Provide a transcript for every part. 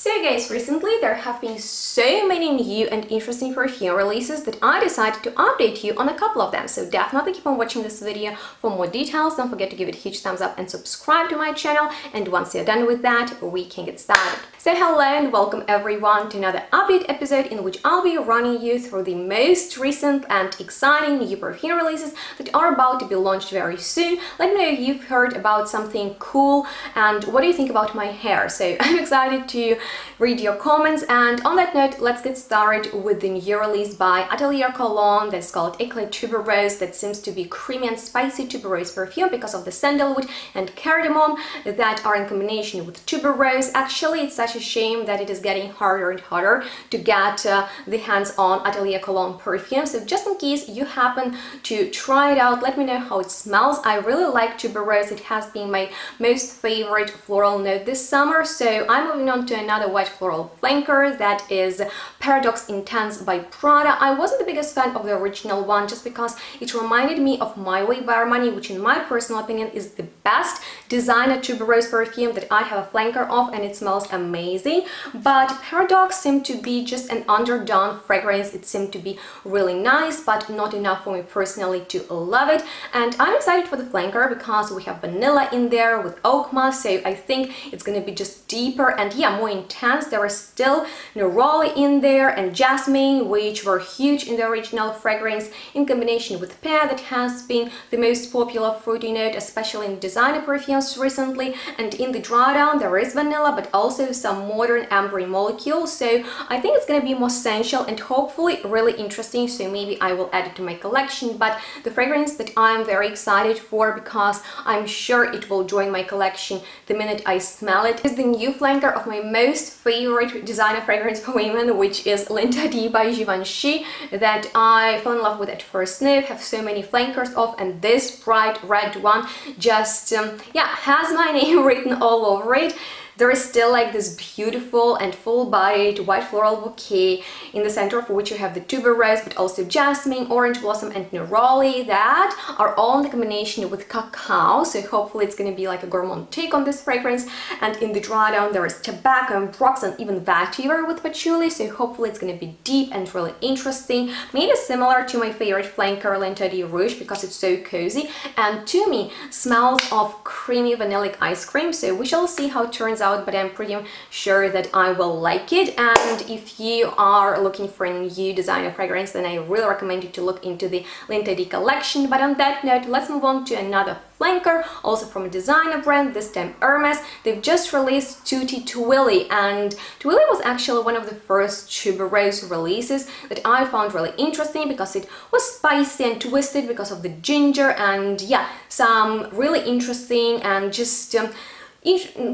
So guys, recently there have been so many new and interesting perfume releases that I decided to update you on a couple of them. So definitely keep on watching this video for more details. Don't forget to give it a huge thumbs up and subscribe to my channel. And once you're done with that, we can get started. So hello and welcome everyone to another update episode in which I'll be running you through the most recent and exciting new perfume releases that are about to be launched very soon. Let me know if you've heard about something cool and what do you think about my hair. So I'm excited to read your comments, and on that note, let's get started with the new release by Atelier Cologne that's called Eclat Tubereuse. That seems to be creamy and spicy tuberose perfume because of the sandalwood and cardamom that are in combination with tuberose. Actually, it's such a shame that it is getting harder and harder to get the hands on Atelier Cologne perfume. So just in case you happen to try it out, let me know how it smells. I really like tuberose. It has been my most favorite floral note this summer. So I'm moving on to another white floral flanker that is Paradoxe Intense by Prada. I wasn't the biggest fan of the original one just because it reminded me of My Way by Armani, which in my personal opinion is the best designer tuberose perfume that I have a flanker of, and it smells amazing. But Paradoxe seemed to be just an underdone fragrance. It seemed to be really nice but not enough for me personally to love it, and I'm excited for the flanker because we have vanilla in there with oak moss, so I think it's gonna be just deeper and more intense. There is still neroli in there and jasmine, which were huge in the original fragrance, in combination with pear that has been the most popular fruity note, especially in designer perfumes recently. And in the dry down there is vanilla but also some modern ambery molecules, so I think it's gonna be more sensual and hopefully really interesting, so maybe I will add it to my collection. But the fragrance that I'm very excited for, because I'm sure it will join my collection the minute I smell it, is the new flanker of my most favorite designer fragrance for women, which is L'Interdit by Givenchy, that I fell in love with at first sniff, have so many flankers of, and this bright red one just has my name written all over it. There is still like this beautiful and full-bodied white floral bouquet in the center of which you have the tuberose, but also jasmine, orange blossom and neroli that are all in the combination with cacao, so hopefully it's going to be like a gourmand take on this fragrance. And in the dry down there is tobacco and brox and even vetiver with patchouli, so hopefully it's going to be deep and really interesting, maybe similar to my favorite flanker L'Interdit Rouge because it's so cozy and to me smells of creamy vanillic ice cream. So we shall see how it turns out, but I'm pretty sure that I will like it. And if you are looking for a new designer fragrance, then I really recommend you to look into the L'Interdit collection. But on that note, let's move on to another flanker, also from a designer brand, this time Hermes. They've just released Tutti Twilly, and Twilly was actually one of the first tuberose releases that I found really interesting because it was spicy and twisted because of the ginger and some really interesting and just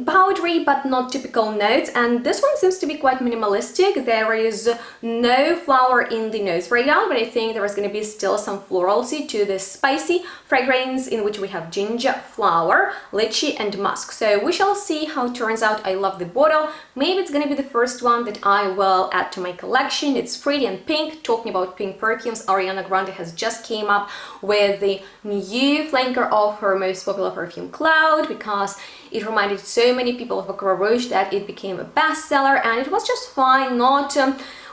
powdery but not typical notes. And this one seems to be quite minimalistic. There is no flower in the nose breakdown, but I think there is going to be still some florality to this spicy fragrance in which we have ginger, flower, lychee and musk. So we shall see how it turns out. I love the bottle. Maybe it's going to be the first one that I will add to my collection. It's pretty and pink. Talking about pink perfumes, Ariana Grande has just came up with the new flanker of her most popular perfume, Cloud, because it reminded so many people of Coral Rouge that it became a bestseller, and it was just fine, not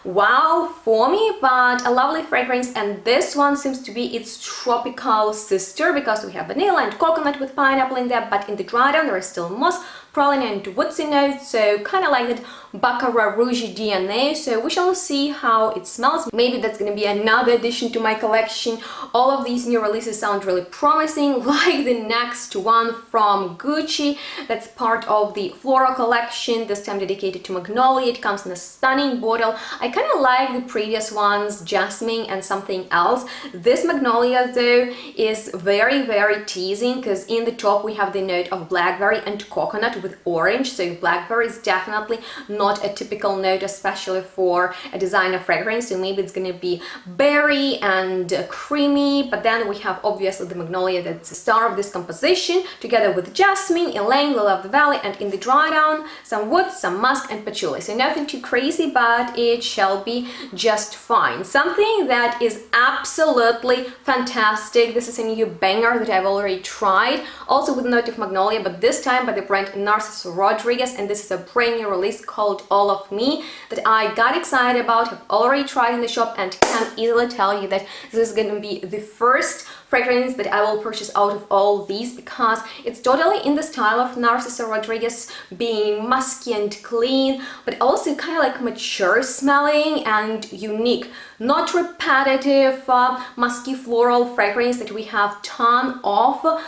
wow for me, but a lovely fragrance. And this one seems to be its tropical sister because we have vanilla and coconut with pineapple in there, but in the dry down there is still moss, praline and woodsy notes, so kind of like that Baccarat Rouge DNA. So we shall see how it smells. Maybe that's going to be another addition to my collection. All of these new releases sound really promising, like the next one from Gucci that's part of the Floral collection, this time dedicated to Magnolia. It comes in a stunning bottle. I kind of like the previous ones, Jasmine and something else. This Magnolia though is very teasing because in the top we have the note of blackberry and coconut with orange, so blackberry is definitely not a typical note, especially for a designer fragrance, so maybe it's gonna be berry and creamy. But then we have obviously the Magnolia that's the star of this composition, together with jasmine, elaine, lily of the valley, and in the dry down some wood, some musk and patchouli. So nothing too crazy, but it shall shall be just fine. Something that is absolutely fantastic. This is a new banger that I've already tried, also with a note of magnolia, but this time by the brand Narciso Rodriguez, and this is a brand new release called All of Me that I got excited about, have already tried in the shop, and can easily tell you that this is going to be the first fragrance that I will purchase out of all these, because it's totally in the style of Narciso Rodriguez, being musky and clean, but also kind of like mature smelling and unique, not repetitive musky floral fragrance that we have ton of.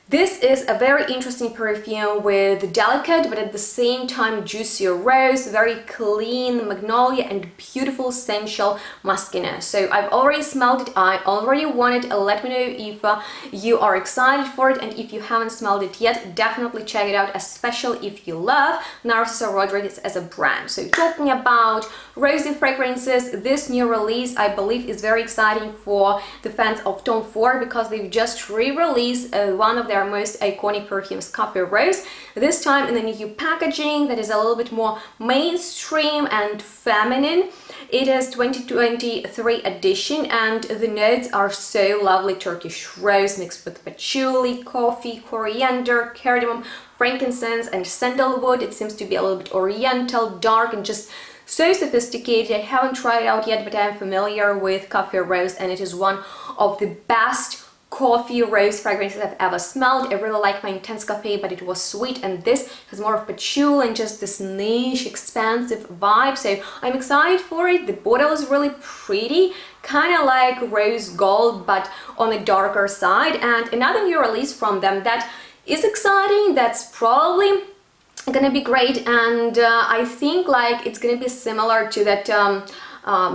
This is a very interesting perfume with delicate but at the same time juicy rose, very clean magnolia, and beautiful sensual muskiness. So I've already smelled it, I already want it. Let me know if you are excited for it, and if you haven't smelled it yet, definitely check it out, especially if you love Narciso Rodriguez as a brand. So talking about rosy fragrances, this new release I believe is very exciting for the fans of Tom Ford, because they've just re-released one of their most iconic perfumes, Coffee Rose, this time in a new packaging that is a little bit more mainstream and feminine. It is 2023 edition, and the notes are so lovely: Turkish rose mixed with patchouli, coffee, coriander, cardamom, frankincense, and sandalwood. It seems to be a little bit oriental, dark, and just so sophisticated. I haven't tried it out yet, but I am familiar with Coffee Rose, and it is one of the best coffee rose fragrances I've ever smelled. I really like my Intense Coffee, but it was sweet, and this has more of patchouli and just this niche, expansive vibe. So I'm excited for it. The bottle is really pretty, kind of like rose gold, but on the darker side. And another new release from them that is exciting, that's probably gonna be great, and I think like it's gonna be similar to that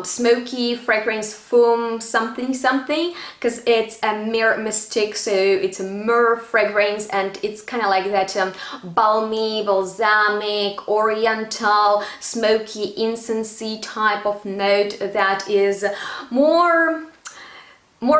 smoky fragrance Parfum something, because it's a Myrrhe Mystique, so it's a Myrrhe fragrance, and it's kind of like that balmy, balsamic, oriental, smoky, incensey type of note that is more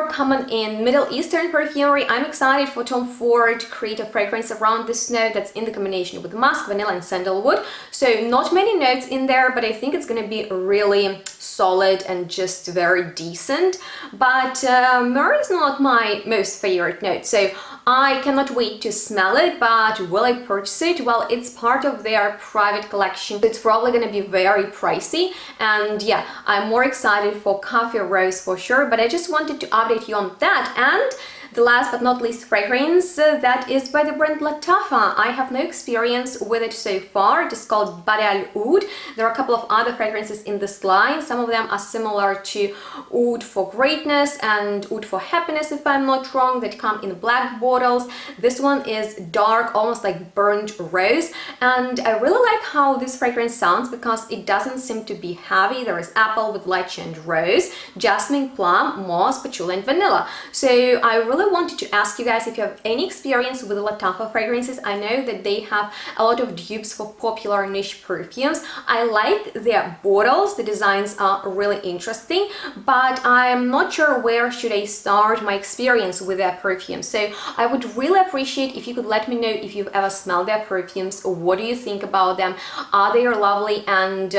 common in Middle Eastern perfumery. I'm excited for Tom Ford to create a fragrance around this note that's in the combination with musk, vanilla, and sandalwood. So not many notes in there, but I think it's gonna be really solid and just very decent. But Myrrhe is not my most favorite note, so I cannot wait to smell it. But will I purchase it? Well, it's part of their private collection. It's probably gonna be very pricey, and yeah, I'm more excited for Coffee Rose for sure, but I just wanted to update you on that. And the last but not least fragrance, that is by the brand Lattafa. I have no experience with it so far. It is called Badi Al Oud. There are a couple of other fragrances in this line. Some of them are similar to Oud for Greatness and Oud for Happiness, if I'm not wrong, that come in black bottles. This one is dark, almost like burnt rose, and I really like how this fragrance sounds because it doesn't seem to be heavy. There is apple with lychee and rose, jasmine, plum, moss, patchouli, and vanilla. So I really wanted to ask you guys if you have any experience with Lattafa fragrances. I know that they have a lot of dupes for popular niche perfumes. I like their bottles, the designs are really interesting, but I'm not sure where should I start my experience with their perfumes. So I would really appreciate if you could let me know if you've ever smelled their perfumes, or what do you think about them, are they lovely, and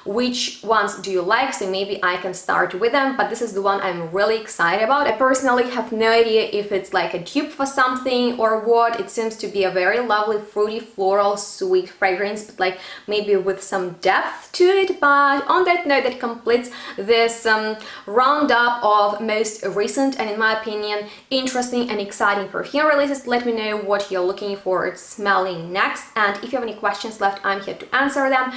which ones do you like, so maybe I can start with them. But this is the one I'm really excited about. I personally have no idea if it's like a dupe for something or what. It seems to be a very lovely fruity, floral, sweet fragrance, but like maybe with some depth to it. But on that note, that completes this roundup of most recent and, in my opinion, interesting and exciting perfume releases. Let me know what you're looking for smelling next, and if you have any questions left, I'm here to answer them.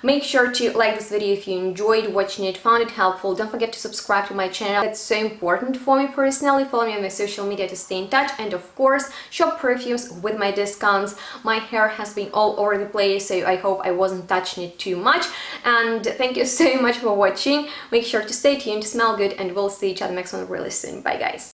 Make sure to like this video if you enjoyed watching it, found it helpful. Don't forget to subscribe to my channel. That's so important for me personally. Follow me on my social media to stay in touch, and of course, shop perfumes with my discounts. My hair has been all over the place, so I hope I wasn't touching it too much. And thank you so much for watching. Make sure to stay tuned, smell good, and we'll see each other next one really soon. Bye guys.